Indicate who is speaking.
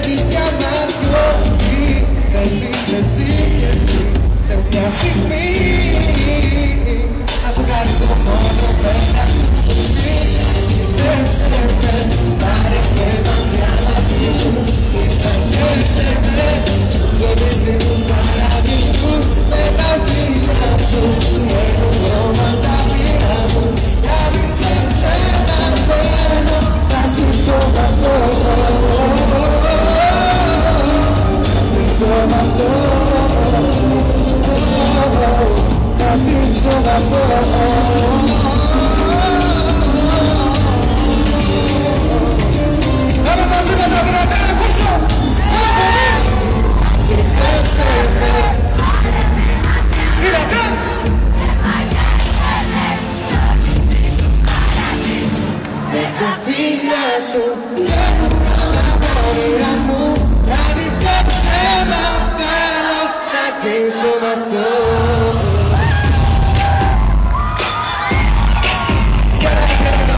Speaker 1: δικιά μας γιορτή. Δεν είναι εσύ και εσύ σε μια στιγμή. Να σου χαρίσω μόνο πέρα σου πει. Συνδέψε με, πάρε και μακριά μαζί σου. Συνδέψε με, γιατί δίνουν παραδείσου. Με τα φίλια σου, έχουν χρώματα μοίρα μου. Για μη σε ξαναφέρω, θα ζήσω μ' αυτό. Θα ζήσω μ' αυτό. Θα ζήσω μ' αυτό. Πάμε μαζί με τα δυνατά, ακούσω! Συνθέψε με. Δυνατά! Με τα φίλια σου, έχουν τα όρια.